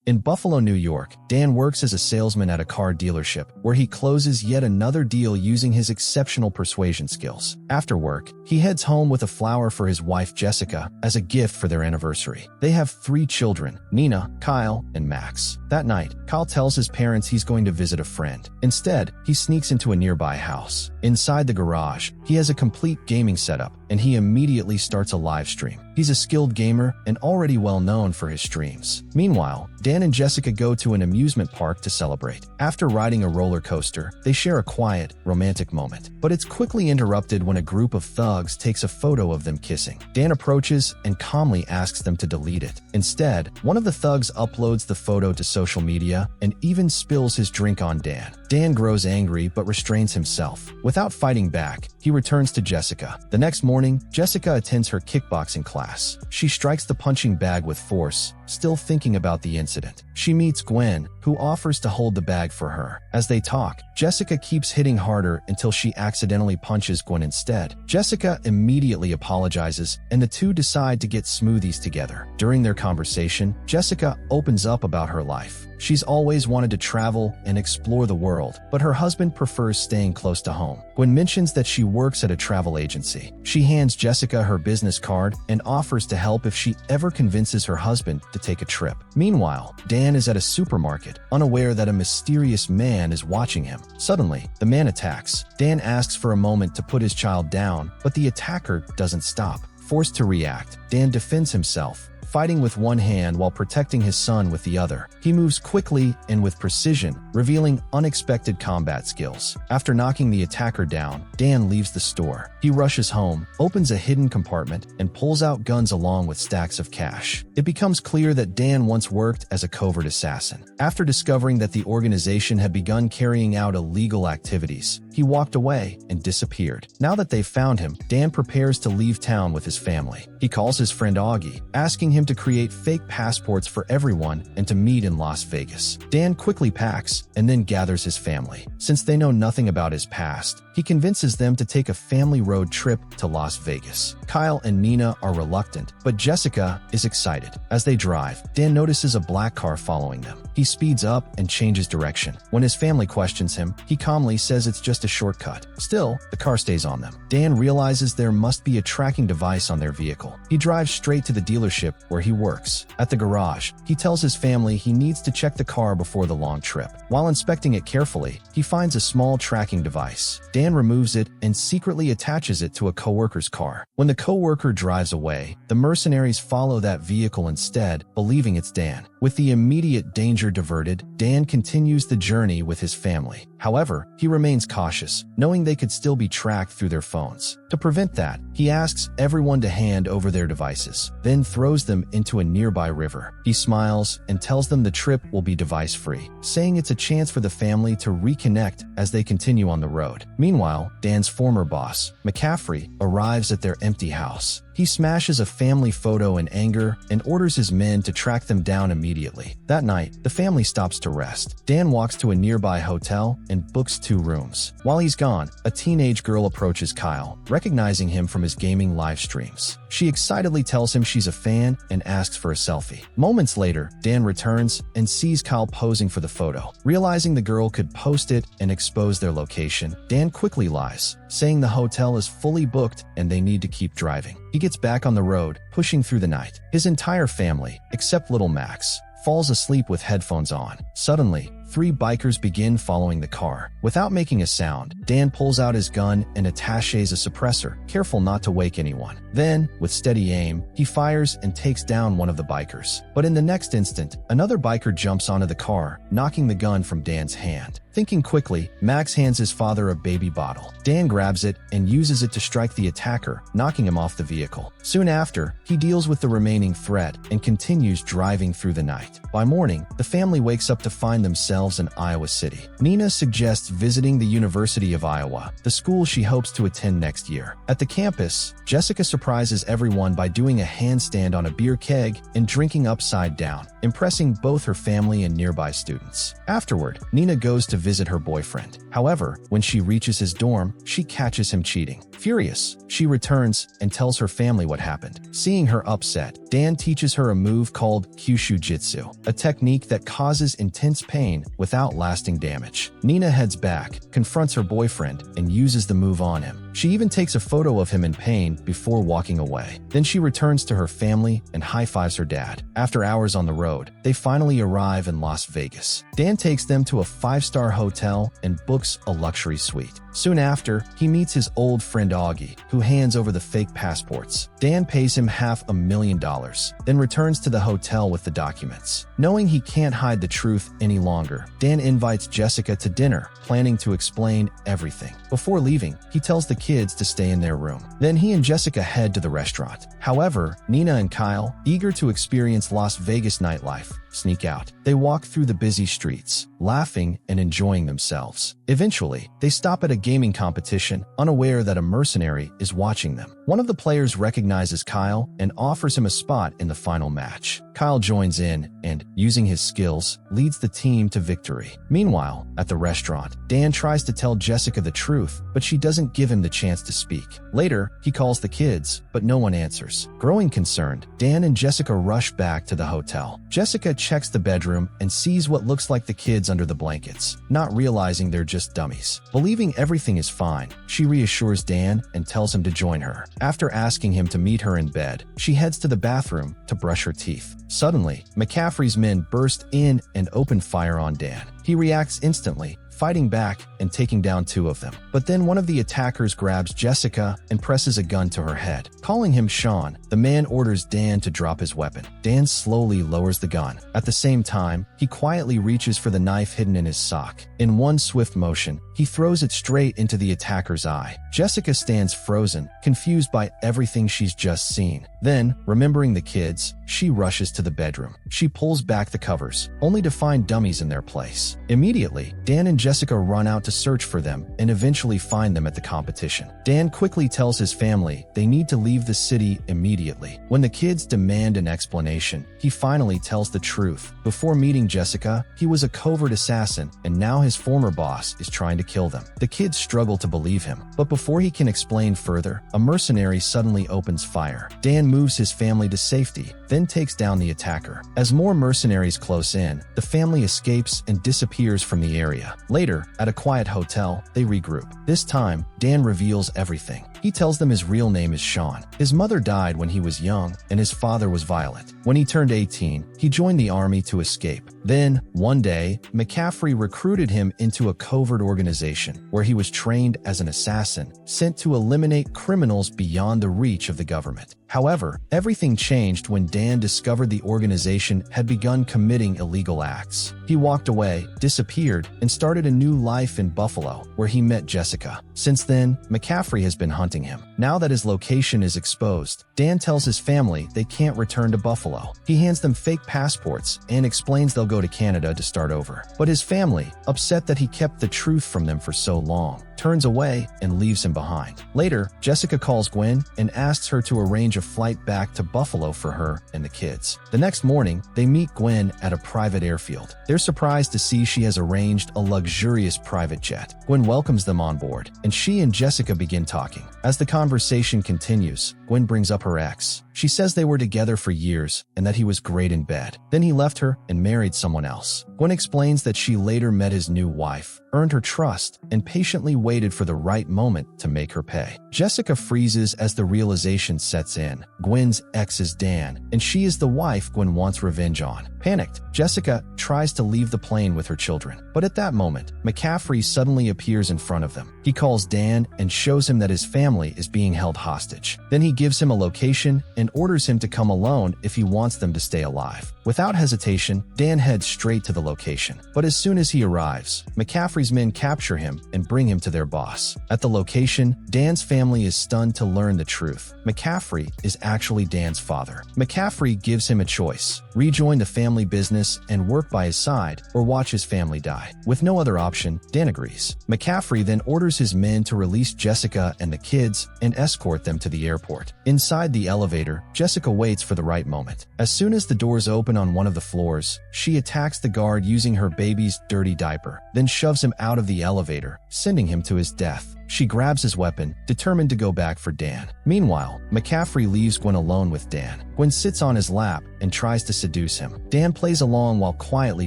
In Buffalo, New York, Dan works as a salesman at a car dealership, where he closes yet another deal using his exceptional persuasion skills. After work, he heads home with a flower for his wife Jessica as a gift for their anniversary. They have 3 children, Nina, Kyle, and Max. That night, Kyle tells his parents he's going to visit a friend. Instead, he sneaks into a nearby house. Inside the garage, he has a complete gaming setup, and he immediately starts a live stream. He's a skilled gamer and already well known for his streams. Meanwhile, Dan and Jessica go to an amusement park to celebrate. After riding a roller coaster, they share a quiet, romantic moment. But it's quickly interrupted when a group of thugs takes a photo of them kissing. Dan approaches and calmly asks them to delete it. Instead, one of the thugs uploads the photo to social media and even spills his drink on Dan. Dan grows angry but restrains himself. Without fighting back, he returns to Jessica. The next morning, Jessica attends her kickboxing class. She strikes the punching bag with force, still thinking about the incident. She meets Gwen, who offers to hold the bag for her. As they talk, Jessica keeps hitting harder until she accidentally punches Gwen instead. Jessica immediately apologizes, and the two decide to get smoothies together. During their conversation, Jessica opens up about her life. She's always wanted to travel and explore the world, but her husband prefers staying close to home. Gwen mentions that she works at a travel agency. She hands Jessica her business card and offers to help if she ever convinces her husband to take a trip. Meanwhile, Dan is at a supermarket, unaware that a mysterious man is watching him. Suddenly, the man attacks. Dan asks for a moment to put his child down, but the attacker doesn't stop. Forced to react, Dan defends himself, fighting with one hand while protecting his son with the other. He moves quickly and with precision, revealing unexpected combat skills. After knocking the attacker down, Dan leaves the store. He rushes home, opens a hidden compartment, and pulls out guns along with stacks of cash. It becomes clear that Dan once worked as a covert assassin. After discovering that the organization had begun carrying out illegal activities, he walked away and disappeared. Now that they've found him, Dan prepares to leave town with his family. He calls his friend Augie, asking him to create fake passports for everyone and to meet in Las Vegas. Dan quickly packs and then gathers his family. Since they know nothing about his past, he convinces them to take a family road trip to Las Vegas. Kyle and Nina are reluctant, but Jessica is excited. As they drive, Dan notices a black car following them. He speeds up and changes direction. When his family questions him, he calmly says it's just a shortcut. Still, the car stays on them. Dan realizes there must be a tracking device on their vehicle. He drives straight to the dealership where he works. At the garage, he tells his family he needs to check the car before the long trip. While inspecting it carefully, he finds a small tracking device. Dan removes it and secretly attaches it to a coworker's car. When the coworker drives away, the mercenaries follow that vehicle instead, believing it's Dan. With the immediate danger diverted, Dan continues the journey with his family. However, he remains cautious, knowing they could still be tracked through their phones. To prevent that, he asks everyone to hand over their devices, then throws them into a nearby river. He smiles and tells them the trip will be device-free, saying it's a chance for the family to reconnect as they continue on the road. Meanwhile, Dan's former boss, McCaffrey, arrives at their empty house. He smashes a family photo in anger and orders his men to track them down immediately. That night, the family stops to rest. Dan walks to a nearby hotel and books 2 rooms. While he's gone, a teenage girl approaches Kyle, recognizing him from his gaming live streams. She excitedly tells him she's a fan and asks for a selfie. Moments later, Dan returns and sees Kyle posing for the photo. Realizing the girl could post it and expose their location, Dan quickly lies, saying the hotel is fully booked and they need to keep driving. He gets back on the road, pushing through the night. His entire family, except little Max, falls asleep with headphones on. Suddenly, 3 bikers begin following the car. Without making a sound, Dan pulls out his gun and attaches a suppressor, careful not to wake anyone. Then, with steady aim, he fires and takes down one of the bikers. But in the next instant, another biker jumps onto the car, knocking the gun from Dan's hand. Thinking quickly, Max hands his father a baby bottle. Dan grabs it and uses it to strike the attacker, knocking him off the vehicle. Soon after, he deals with the remaining threat and continues driving through the night. By morning, the family wakes up to find themselves themselves in Iowa City. Nina suggests visiting the University of Iowa, the school she hopes to attend next year. At the campus, Jessica surprises everyone by doing a handstand on a beer keg and drinking upside down, impressing both her family and nearby students. Afterward, Nina goes to visit her boyfriend. However, when she reaches his dorm, she catches him cheating. Furious, she returns and tells her family what happened. Seeing her upset, Dan teaches her a move called Kyushu Jitsu, a technique that causes intense pain without lasting damage. Nina heads back, confronts her boyfriend, and uses the move on him. She even takes a photo of him in pain before walking away. Then she returns to her family and high-fives her dad. After hours on the road, they finally arrive in Las Vegas. Dan takes them to a 5-star hotel and books a luxury suite. Soon after, he meets his old friend Augie, who hands over the fake passports. Dan pays him $500,000, then returns to the hotel with the documents. Knowing he can't hide the truth any longer, Dan invites Jessica to dinner, planning to explain everything. Before leaving, he tells the kids to stay in their room. Then he and Jessica head to the restaurant. However, Nina and Kyle, eager to experience Las Vegas nightlife, sneak out. They walk through the busy streets, laughing and enjoying themselves. Eventually, they stop at a gaming competition, unaware that a mercenary is watching them. One of the players recognizes Kyle and offers him a spot in the final match. Kyle joins in and, using his skills, leads the team to victory. Meanwhile, at the restaurant, Dan tries to tell Jessica the truth, but she doesn't give him the chance to speak. Later, he calls the kids, but no one answers. Growing concerned, Dan and Jessica rush back to the hotel. Jessica checks the bedroom and sees what looks like the kids under the blankets, not realizing they're just dummies. Believing everything is fine, she reassures Dan and tells him to join her. After asking him to meet her in bed, she heads to the bathroom to brush her teeth. Suddenly, McCaffrey's men burst in and open fire on Dan. He reacts instantly, fighting back and taking down 2 of them. But then one of the attackers grabs Jessica and presses a gun to her head. Calling him Sean, the man orders Dan to drop his weapon. Dan slowly lowers the gun. At the same time, he quietly reaches for the knife hidden in his sock. In one swift motion, he throws it straight into the attacker's eye. Jessica stands frozen, confused by everything she's just seen. Then, remembering the kids, she rushes to the bedroom. She pulls back the covers, only to find dummies in their place. Immediately, Dan and Jessica run out to search for them and eventually find them at the competition. Dan quickly tells his family they need to leave the city immediately. When the kids demand an explanation, he finally tells the truth. Before meeting Jessica, he was a covert assassin, and now his former boss is trying to kill them. The kids struggle to believe him, but before he can explain further, a mercenary suddenly opens fire. Dan moves his family to safety, then takes down the attacker. As more mercenaries close in, the family escapes and disappears from the area. Later, at a quiet hotel, they regroup. This time, Dan reveals everything. He tells them his real name is Sean. His mother died when he was young, and his father was violent. When he turned 18, he joined the army to escape. Then, one day, McCaffrey recruited him into a covert organization where he was trained as an assassin, sent to eliminate criminals beyond the reach of the government. However, everything changed when Dan discovered the organization had begun committing illegal acts. He walked away, disappeared, and started a new life in Buffalo, where he met Jessica. Since then, McCaffrey has been hunting him. Now that his location is exposed, Dan tells his family they can't return to Buffalo. He hands them fake passports and explains they'll go to Canada to start over. But his family, upset that he kept the truth from them for so long, turns away and leaves him behind. Later, Jessica calls Gwen and asks her to arrange a flight back to Buffalo for her and the kids. The next morning, they meet Gwen at a private airfield. They're surprised to see she has arranged a luxurious private jet. Gwen welcomes them on board, and she and Jessica begin talking. As the conversation continues, Gwen brings up her ex. She says they were together for years and that he was great in bed. Then he left her and married someone else. Gwen explains that she later met his new wife, earned her trust, and patiently waited for the right moment to make her pay. Jessica freezes as the realization sets in. Gwen's ex is Dan, and she is the wife Gwen wants revenge on. Panicked, Jessica tries to leave the plane with her children. But at that moment, McCaffrey suddenly appears in front of them. He calls Dan and shows him that his family is being held hostage. Then he gives him a location and orders him to come alone if he wants them to stay alive. Without hesitation, Dan heads straight to the location. But as soon as he arrives, McCaffrey's men capture him and bring him to their boss. At the location, Dan's family is stunned to learn the truth. McCaffrey is actually Dan's father. McCaffrey gives him a choice: rejoin the family business and work by his side, or watch his family die. With no other option, Dan agrees. McCaffrey then orders his men to release Jessica and the kids and escort them to the airport. Inside the elevator, Jessica waits for the right moment. As soon as the doors open on one of the floors, she attacks the guard using her baby's dirty diaper, then shoves him out of the elevator, sending him to his death. She grabs his weapon, determined to go back for Dan. Meanwhile, McCaffrey leaves Gwen alone with Dan. Gwen sits on his lap and tries to seduce him. Dan plays along while quietly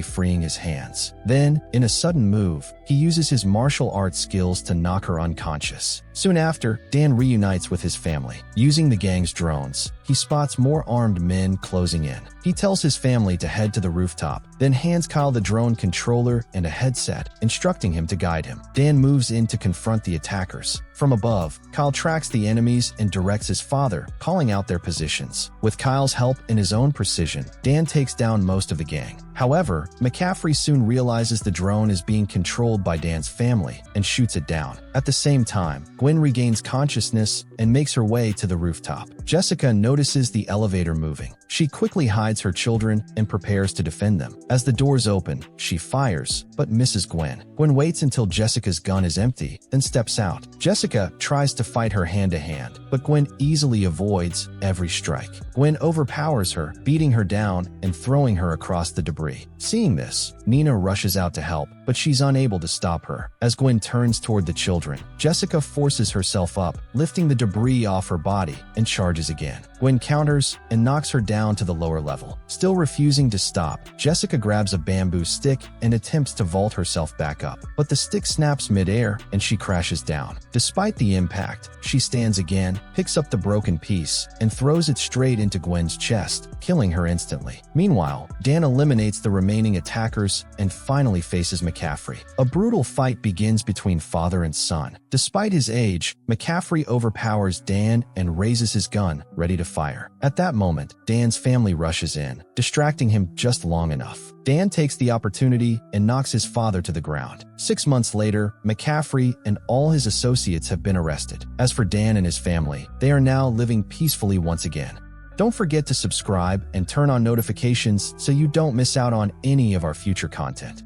freeing his hands. Then, in a sudden move, he uses his martial arts skills to knock her unconscious. Soon after, Dan reunites with his family. Using the gang's drones, he spots more armed men closing in. He tells his family to head to the rooftop, then hands Kyle the drone controller and a headset, instructing him to guide him. Dan moves in to confront the attackers. From above, Kyle tracks the enemies and directs his father, calling out their positions. With Kyle's help and his own precision, Dan takes down most of the gang. However, McCaffrey soon realizes the drone is being controlled by Dan's family and shoots it down. At the same time, Gwen regains consciousness and makes her way to the rooftop. Jessica notices the elevator moving. She quickly hides her children and prepares to defend them. As the doors open, she fires, but misses Gwen. Gwen waits until Jessica's gun is empty, then steps out. Jessica tries to fight her hand-to-hand, but Gwen easily avoids every strike. Gwen overpowers her, beating her down and throwing her across the debris. Seeing this, Nina rushes out to help, but she's unable to stop her. As Gwen turns toward the children, Jessica forces herself up, lifting the debris off her body, and charges again. Gwen counters and knocks her down to the lower level. Still refusing to stop, Jessica grabs a bamboo stick and attempts to vault herself back up, but the stick snaps mid-air and she crashes down. Despite the impact, she stands again, picks up the broken piece, and throws it straight into Gwen's chest, killing her instantly. Meanwhile, Dan eliminates the remaining attackers and finally faces McCaffrey. A brutal fight begins between father and son. Despite his age, McCaffrey overpowers Dan and raises his gun, ready to fire. At that moment, Dan's family rushes in, distracting him just long enough. Dan takes the opportunity and knocks his father to the ground. 6 months later, McCaffrey and all his associates have been arrested. As for Dan and his family, they are now living peacefully once again. Don't forget to subscribe and turn on notifications so you don't miss out on any of our future content.